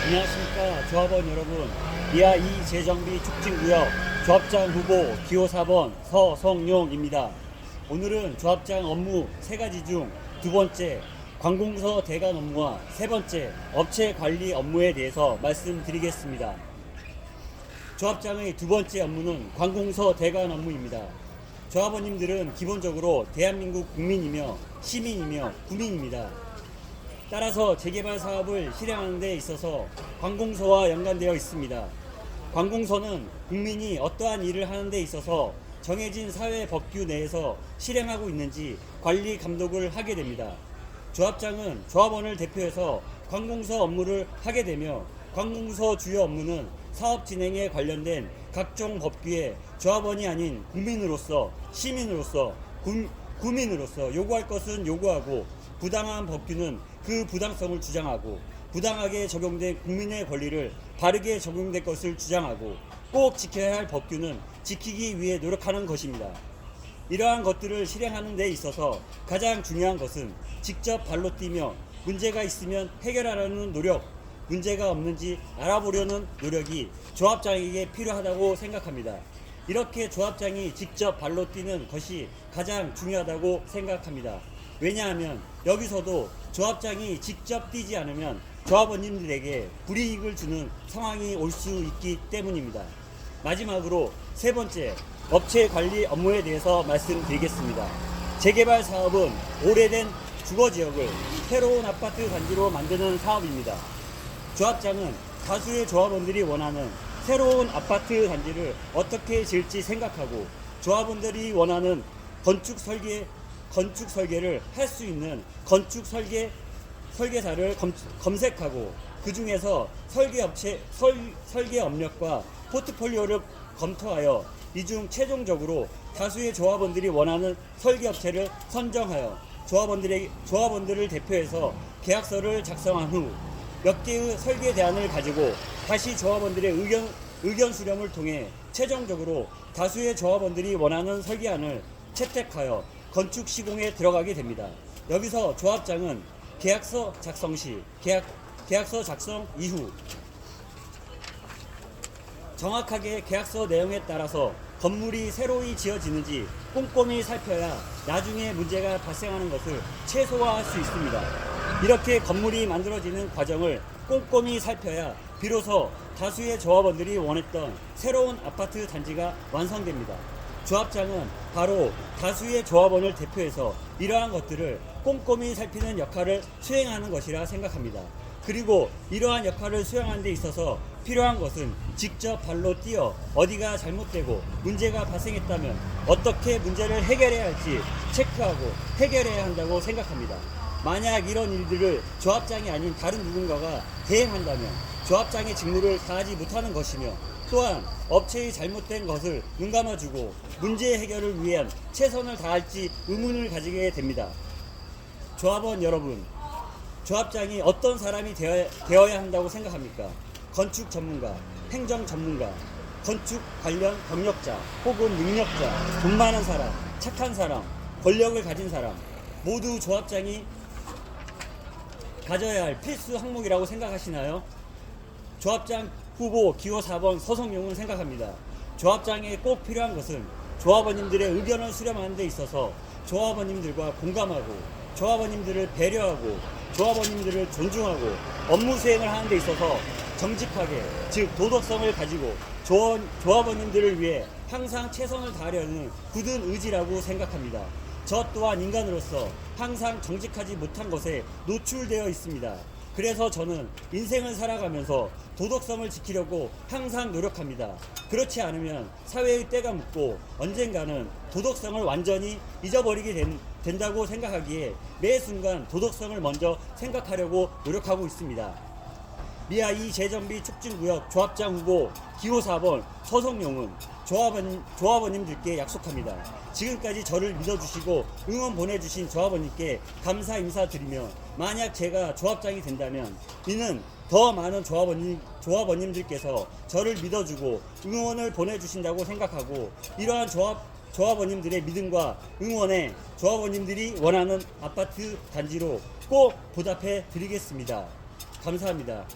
안녕하십니까 조합원 여러분. 이하 2 재정비 촉진구역 조합장 후보 기호 4번 서성용입니다. 오늘은 조합장 업무 3가지 중 두 번째 관공서 대관 업무와 세 번째 업체 관리 업무에 대해서 말씀드리겠습니다. 조합장의 두 번째 업무는 관공서 대관 업무입니다. 조합원님들은 기본적으로 대한민국 국민이며 시민이며 구민입니다. 따라서 재개발 사업을 실행하는 데 있어서 관공서와 연관되어 있습니다. 관공서는 국민이 어떠한 일을 하는 데 있어서 정해진 사회 법규 내에서 실행하고 있는지 관리 감독을 하게 됩니다. 조합장은 조합원을 대표해서 관공서 업무를 하게 되며 관공서 주요 업무는 사업 진행에 관련된 각종 법규에 조합원이 아닌 국민으로서 시민으로서 구민으로서 요구할 것은 요구하고 부당한 법규는 그 부당성을 주장하고 부당하게 적용된 국민의 권리를 바르게 적용될 것을 주장하고 꼭 지켜야 할 법규는 지키기 위해 노력하는 것입니다. 이러한 것들을 실행하는 데 있어서 가장 중요한 것은 직접 발로 뛰며 문제가 있으면 해결하려는 노력, 문제가 없는지 알아보려는 노력이 조합장에게 필요하다고 생각합니다. 이렇게 조합장이 직접 발로 뛰는 것이 가장 중요하다고 생각합니다. 왜냐하면 여기서도 조합장이 직접 뛰지 않으면 조합원님들에게 불이익을 주는 상황이 올 수 있기 때문입니다. 마지막으로 세 번째 업체 관리 업무에 대해서 말씀드리겠습니다. 재개발 사업은 오래된 주거지역을 새로운 아파트 단지로 만드는 사업입니다. 조합장은 다수의 조합원들이 원하는 새로운 아파트 단지를 어떻게 지을지 생각하고 조합원들이 원하는 건축 설계를 할 수 있는 건축 설계사를 검색하고 그 중에서 설계 업력과 포트폴리오를 검토하여 이 중 최종적으로 다수의 조합원들이 원하는 설계업체를 선정하여 조합원들을 대표해서 계약서를 작성한 후 몇 개의 설계 대안을 가지고 다시 조합원들의 의견 수렴을 통해 최종적으로 다수의 조합원들이 원하는 설계안을 채택하여 건축 시공에 들어가게 됩니다. 여기서 조합장은 계약서 작성 시, 계약서 작성 이후 정확하게 계약서 내용에 따라서 건물이 새로이 지어지는지 꼼꼼히 살펴야 나중에 문제가 발생하는 것을 최소화할 수 있습니다. 이렇게 건물이 만들어지는 과정을 꼼꼼히 살펴야 비로소 다수의 조합원들이 원했던 새로운 아파트 단지가 완성됩니다. 조합장은 바로 다수의 조합원을 대표해서 이러한 것들을 꼼꼼히 살피는 역할을 수행하는 것이라 생각합니다. 그리고 이러한 역할을 수행하는 데 있어서 필요한 것은 직접 발로 뛰어 어디가 잘못되고 문제가 발생했다면 어떻게 문제를 해결해야 할지 체크하고 해결해야 한다고 생각합니다. 만약 이런 일들을 조합장이 아닌 다른 누군가가 대행한다면 조합장의 직무를 다하지 못하는 것이며 또한 업체의 잘못된 것을 눈감아주고 문제 해결을 위한 최선을 다할지 의문을 가지게 됩니다. 조합원 여러분, 조합장이 어떤 사람이 되어야 한다고 생각합니까? 건축 전문가, 행정 전문가, 건축 관련 경력자 혹은 능력자, 돈 많은 사람, 착한 사람, 권력을 가진 사람 모두 조합장이 가져야 할 필수 항목이라고 생각하시나요? 조합장 후보 기호 4번 서성용은 생각합니다. 조합장에 꼭 필요한 것은 조합원님들의 의견을 수렴하는 데 있어서 조합원님들과 공감하고 조합원님들을 배려하고 조합원님들을 존중하고 업무 수행을 하는 데 있어서 정직하게, 즉 도덕성을 가지고 조합원님들을 위해 항상 최선을 다하려는 굳은 의지라고 생각합니다. 저 또한 인간으로서 항상 정직하지 못한 것에 노출되어 있습니다. 그래서 저는 인생을 살아가면서 도덕성을 지키려고 항상 노력합니다. 그렇지 않으면 사회의 때가 묻고 언젠가는 도덕성을 완전히 잊어버리게 된다고 생각하기에 매 순간 도덕성을 먼저 생각하려고 노력하고 있습니다. 미아 2 재정비 촉진구역 조합장 후보 기호 4번 서성용은 조합원님들께 약속합니다. 지금까지 저를 믿어주시고 응원 보내주신 조합원님께 감사 인사드리며 만약 제가 조합장이 된다면 이는 더 많은 조합원님들께서 저를 믿어주고 응원을 보내주신다고 생각하고 이러한 조합원님들의 믿음과 응원에 조합원님들이 원하는 아파트 단지로 꼭 보답해 드리겠습니다. 감사합니다.